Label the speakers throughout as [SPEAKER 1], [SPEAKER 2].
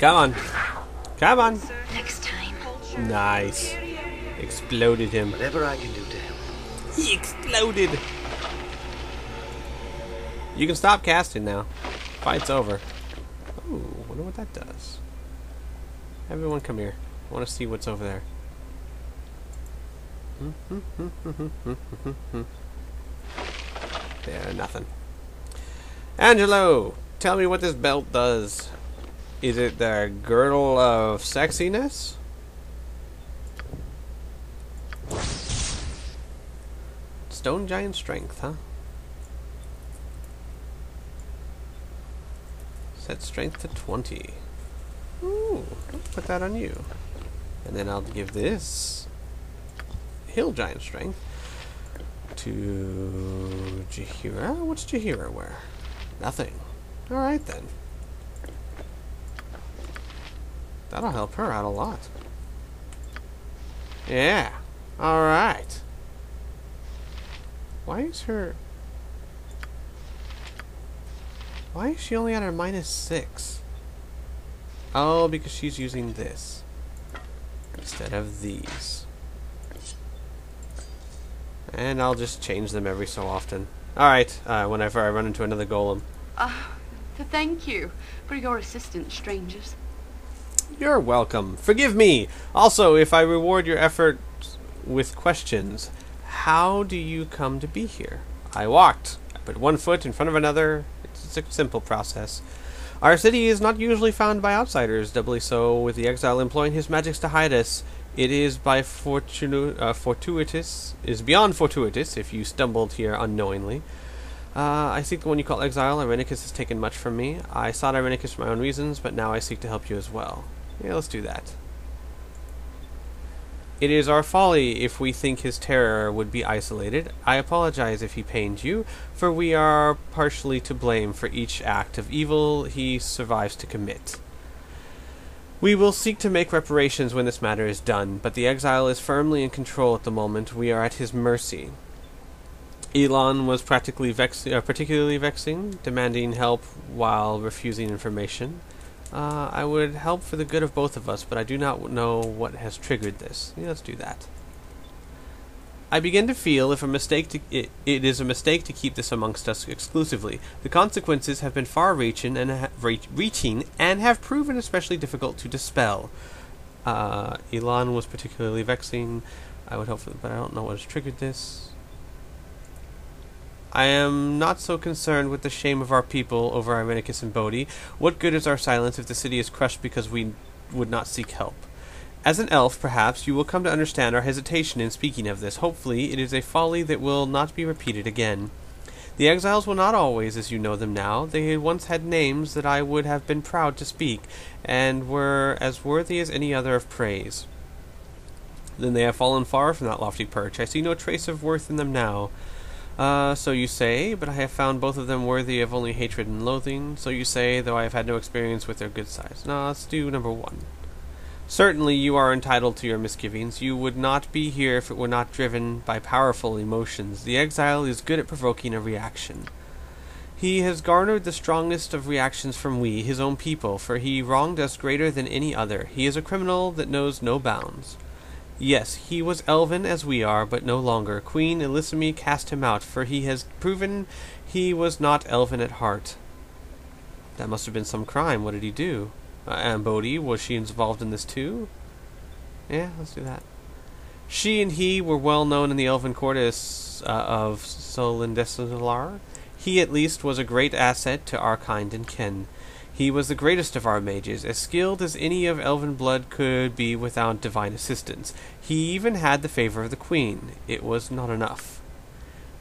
[SPEAKER 1] Come on. Come on.
[SPEAKER 2] Next time.
[SPEAKER 1] Nice. Exploded him.
[SPEAKER 3] Whatever I can do to help.
[SPEAKER 1] He exploded. You can stop casting now. Fight's over. Ooh, wonder what that does. Everyone come here. I want to see what's over there. Yeah, nothing. Angelo, tell me what this belt does. Is it the girdle of sexiness? Stone giant strength, huh? Set strength to 20. Ooh, put that on you. And then I'll give this hill giant strength to Jahira. What's Jahira wear? Nothing. Alright then. That'll help her out a lot. Yeah. Alright. Why is she only at her -6? Oh, because she's using this instead of these. And I'll just change them every so often. Alright, whenever I run into another golem.
[SPEAKER 2] Thank you for your assistance, strangers.
[SPEAKER 1] You're welcome. Forgive me. Also, if I reward your efforts with questions, how do you come to be here? I walked. I put one foot in front of another. It's a simple process. Our city is not usually found by outsiders, doubly so with the exile employing his magics to hide us. It is by fortuitous, is beyond fortuitous if you stumbled here unknowingly. I seek the one you call exile. Irenicus has taken much from me. I sought Irenicus for my own reasons, but now I seek to help you as well. Yeah, let's do that. It is our folly if we think his terror would be isolated. I apologize if he pained you, for we are partially to blame for each act of evil he survives to commit. We will seek to make reparations when this matter is done, but the exile is firmly in control at the moment. We are at his mercy. Elon was particularly vexing, demanding help while refusing information. I would help for the good of both of us, but I do not know what has triggered this. Yeah, let's do that. I begin to feel it is a mistake to keep this amongst us exclusively. The consequences have been far-reaching and have proven especially difficult to dispel. Elon was particularly vexing. I would help for, but I don't know what has triggered this. I am not so concerned with the shame of our people over Irenicus and Bodhi. What good is our silence if the city is crushed because we would not seek help? As an elf, perhaps, you will come to understand our hesitation in speaking of this. Hopefully, it is a folly that will not be repeated again. The exiles were not always as you know them now. They once had names that I would have been proud to speak, and were as worthy as any other of praise. Then they have fallen far from that lofty perch. I see no trace of worth in them now. So you say, but I have found both of them worthy of only hatred and loathing. So you say, though I have had no experience with their good sides. No, let's do number 1. Certainly you are entitled to your misgivings. You would not be here if it were not driven by powerful emotions. The exile is good at provoking a reaction. He has garnered the strongest of reactions from we, his own people, for he wronged us greater than any other. He is a criminal that knows no bounds. Yes, he was elven as we are, but no longer. Queen Elissime cast him out, for he has proven he was not elven at heart. That must have been some crime. What did he do? And Bodhi, was she involved in this too? Yeah, let's do that. She and he were well known in the elven court as of Solindesilar. He at least was a great asset to our kind and kin. He was the greatest of our mages, as skilled as any of elven blood could be without divine assistance. He even had the favor of the queen. It was not enough.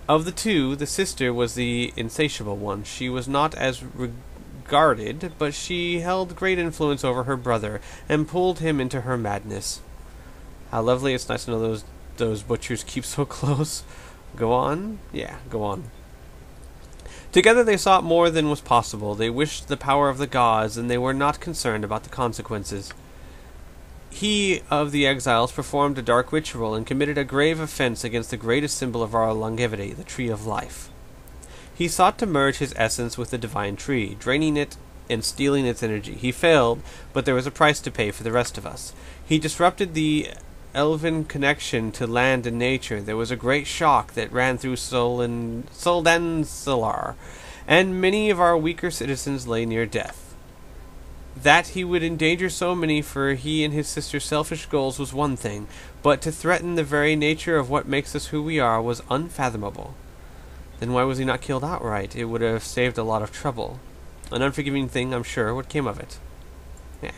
[SPEAKER 1] Of the two, the sister was the insatiable one. She was not as regarded, but she held great influence over her brother, and pulled him into her madness. How lovely. It's nice to know those butchers keep so close. Go on? Yeah, go on. Together they sought more than was possible. They wished the power of the gods, and they were not concerned about the consequences. He of the exiles performed a dark ritual and committed a grave offense against the greatest symbol of our longevity, the tree of life. He sought to merge his essence with the divine tree, draining it and stealing its energy. He failed, but there was a price to pay for the rest of us. He disrupted the elven connection to land and nature. There was a great shock that ran through Soldansalar, and many of our weaker citizens lay near death. That he would endanger so many for he and his sister's selfish goals was one thing, but to threaten the very nature of what makes us who we are was unfathomable. Then why was he not killed outright? It would have saved a lot of trouble. An unforgiving thing, I'm sure. What came of it? Yeah.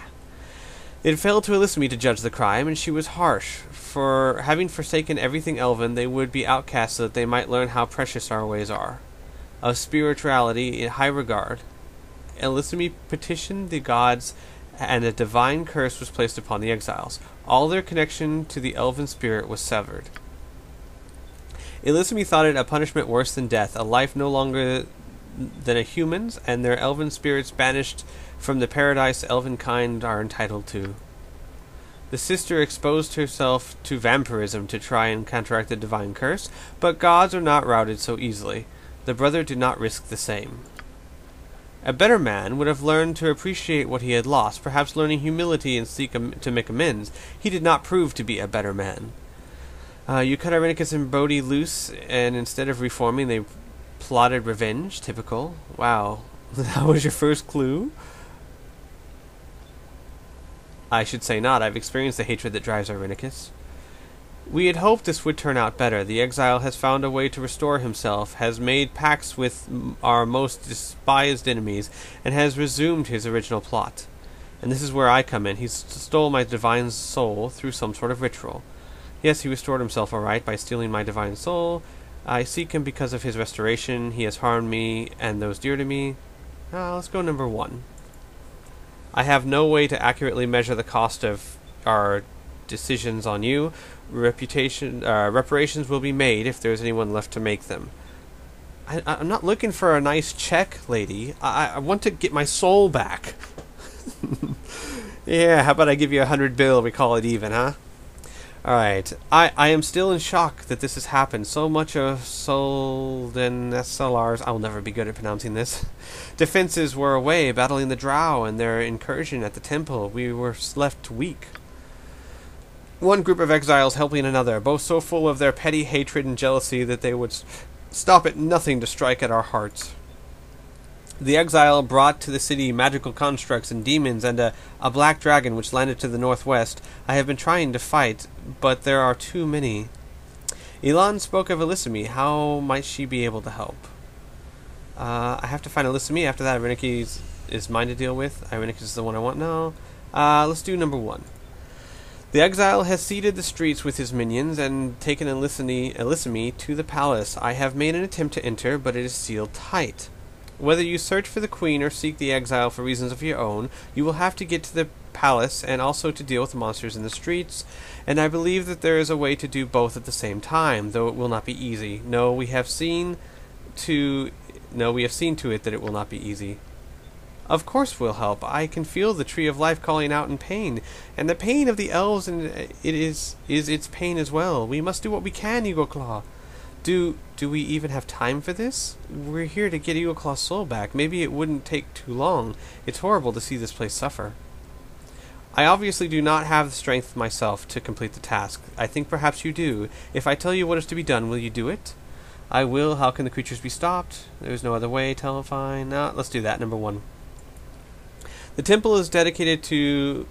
[SPEAKER 1] It fell to Elissimi to judge the crime, and she was harsh. For having forsaken everything elven, they would be outcast so that they might learn how precious our ways are. Of spirituality in high regard, Elissimi petitioned the gods, and a divine curse was placed upon the exiles. All their connection to the elven spirit was severed. Elissimi thought it a punishment worse than death, a life no longer than a human's, and their elven spirits banished from the paradise elvenkind are entitled to. The sister exposed herself to vampirism to try and counteract the divine curse, but gods are not routed so easily. The brother did not risk the same. A better man would have learned to appreciate what he had lost, perhaps learning humility and seek to make amends. He did not prove to be a better man. You cut Irenicus and Bodhi loose, and instead of reforming, they plotted revenge. Typical. Wow. That was your first clue? I should say not. I've experienced the hatred that drives Irenicus. We had hoped this would turn out better. The exile has found a way to restore himself, has made pacts with our most despised enemies, and has resumed his original plot. And this is where I come in. He stole my divine soul through some sort of ritual. Yes, he restored himself all right by stealing my divine soul. I seek him because of his restoration. He has harmed me and those dear to me. Let's go number 1. I have no way to accurately measure the cost of our decisions on you. Reparations will be made if there is anyone left to make them. I'm not looking for a nice check, lady. I want to get my soul back. Yeah, how about I give you 100 bill, we call it even, huh? Alright, I am still in shock that this has happened. So much of Soldansalar's, I'll never be good at pronouncing this, defenses were away, battling the drow and their incursion at the temple. We were left weak. One group of exiles helping another, both so full of their petty hatred and jealousy that they would stop at nothing to strike at our hearts. The exile brought to the city magical constructs and demons and a black dragon which landed to the northwest. I have been trying to fight, but there are too many. Elan spoke of Elissimi. How might she be able to help? I have to find Elissimi. After that, Irenicus is mine to deal with. Irenicus is the one I want now. Let's do number 1. The exile has seeded the streets with his minions and taken Elissimi to the palace. I have made an attempt to enter, but it is sealed tight. Whether you search for the queen or seek the exile for reasons of your own, you will have to get to the palace and also to deal with the monsters in the streets, and I believe that there is a way to do both at the same time, though it will not be easy. We have seen to it that it will not be easy. Of course we'll help. I can feel the tree of life calling out in pain, and the pain of the elves, and it is its pain as well. We must do what we can, Eagle Claw. Do we even have time for this? We're here to get Eagle Claw's soul back. Maybe it wouldn't take too long. It's horrible to see this place suffer. I obviously do not have the strength myself to complete the task. I think perhaps you do. If I tell you what is to be done, will you do it? I will. How can the creatures be stopped? There's no other way. Telefine. No, let's do that. Number 1. The temple is dedicated to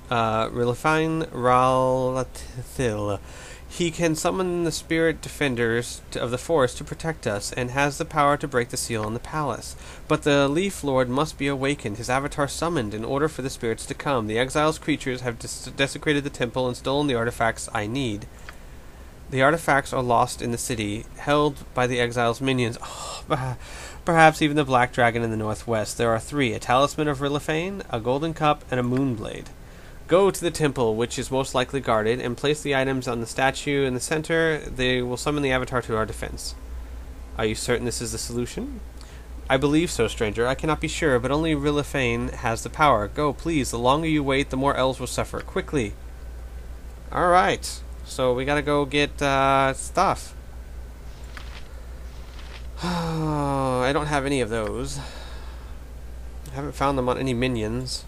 [SPEAKER 1] Rilifine Ralathil. He can summon the spirit defenders of the forest to protect us, and has the power to break the seal on the palace. But the Leaf Lord must be awakened, his avatar summoned, in order for the spirits to come. The exile's creatures have desecrated the temple and stolen the artifacts I need. The artifacts are lost in the city, held by the exile's minions. Perhaps even the Black Dragon in the northwest. There are 3, a talisman of Rilifane, a golden cup, and a moonblade. Go to the temple, which is most likely guarded, and place the items on the statue in the center. They will summon the avatar to our defense. Are you certain this is the solution? I believe so, stranger. I cannot be sure, but only Rilifane has the power. Go, please. The longer you wait, the more elves will suffer. Quickly. Alright. So we gotta go get stuff. I don't have any of those. Haven't found them on any minions.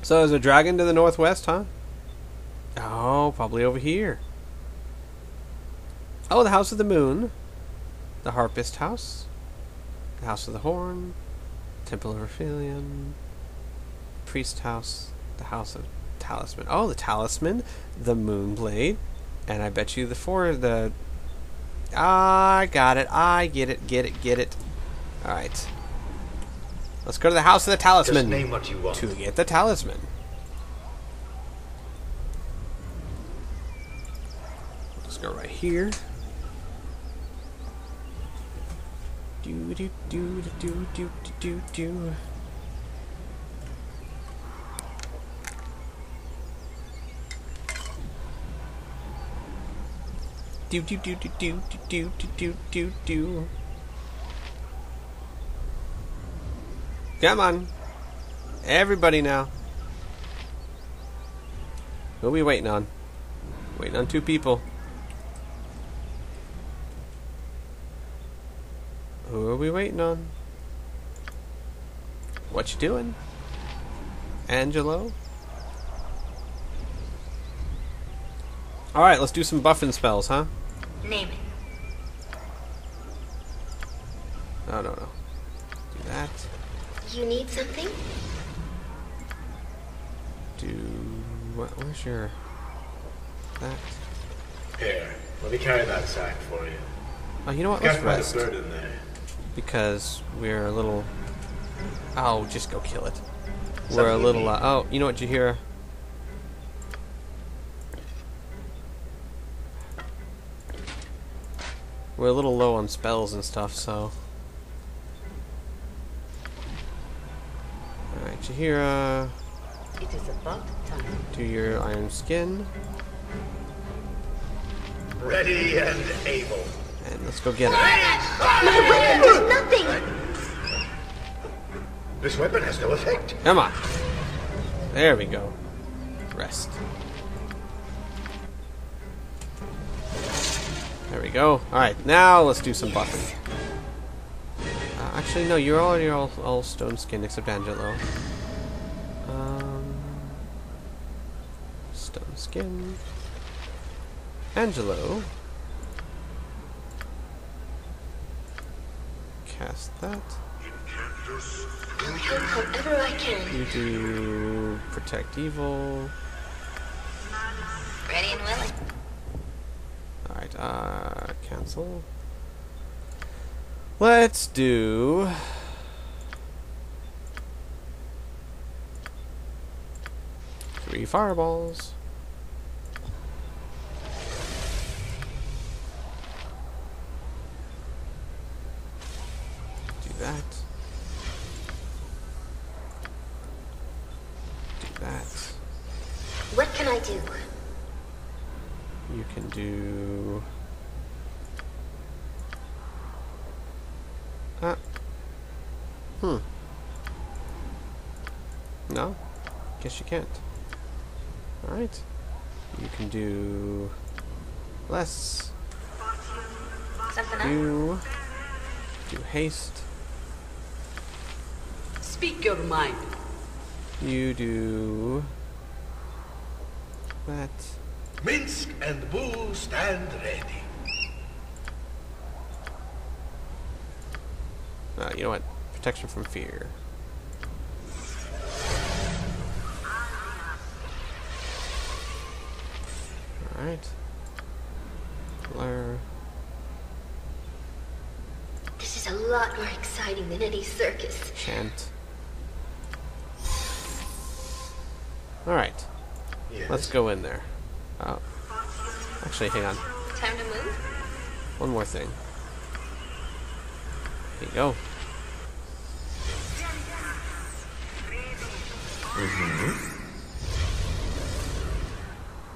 [SPEAKER 1] So there's a dragon to the northwest, huh? Oh, probably over here. Oh, the House of the Moon. The Harpist House. The House of the Horn. Temple of Orphelion. Priest House. The House of Talisman. Oh, the Talisman. The Moonblade. And I bet you the I got it. I get it. Alright. Let's go to the House of the Talisman.
[SPEAKER 3] Just name what you want.
[SPEAKER 1] To get the Talisman. Let's go right here. Do do do do do do do. Do do do do do do do do do do. Come on, everybody now. Who are we waiting on? Waiting on 2 people. Who are we waiting on? What you doing, Angelo? Alright, let's do some buffing spells, huh?
[SPEAKER 4] Name it.
[SPEAKER 1] No. Do that.
[SPEAKER 4] You need something?
[SPEAKER 1] Where's your... That.
[SPEAKER 3] Here, let me carry that sack for you.
[SPEAKER 1] Oh, you know what?
[SPEAKER 3] Got
[SPEAKER 1] Let's
[SPEAKER 3] quite a
[SPEAKER 1] rest.
[SPEAKER 3] bird in there.
[SPEAKER 1] Because we're a little... Oh, just go kill it. We're a
[SPEAKER 3] Something
[SPEAKER 1] little...
[SPEAKER 3] you need?
[SPEAKER 1] Oh, you know what, Jahira? We're a little low on spells and stuff, so... Alright, Jahira...
[SPEAKER 2] It is about time.
[SPEAKER 1] Do your iron skin.
[SPEAKER 3] Ready and able.
[SPEAKER 1] And let's go get it.
[SPEAKER 4] My weapon does nothing!
[SPEAKER 3] This weapon has no effect.
[SPEAKER 1] Come on. There we go. Rest. There we go. Alright, now let's do some buffing. Actually, no, you're already all stone skinned except Angelo. Stone skin. Angelo. Cast that.
[SPEAKER 4] I'll help however I can.
[SPEAKER 1] You do protect evil.
[SPEAKER 4] Ready and willing.
[SPEAKER 1] Alright, cancel. Let's do... three fireballs. Do that. Do that.
[SPEAKER 4] What can I do?
[SPEAKER 1] You can do... No? Guess you can't. Alright. You can do... less.
[SPEAKER 4] Something else?
[SPEAKER 1] Do haste.
[SPEAKER 2] Speak your mind.
[SPEAKER 1] You do... that.
[SPEAKER 3] Minsk and Bull stand ready.
[SPEAKER 1] You know what? Protection from fear. Alright. Blur.
[SPEAKER 4] This is a lot more exciting than any circus.
[SPEAKER 1] Chant. Alright.
[SPEAKER 3] Yes.
[SPEAKER 1] Let's go in there. Oh. Actually, hang on.
[SPEAKER 4] Time to move?
[SPEAKER 1] One more thing. Here you go.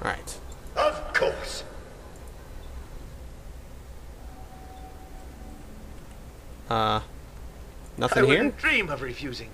[SPEAKER 1] Alright.
[SPEAKER 3] Of course.
[SPEAKER 1] Nothing
[SPEAKER 3] I
[SPEAKER 1] here?
[SPEAKER 3] wouldn't dream of refusing.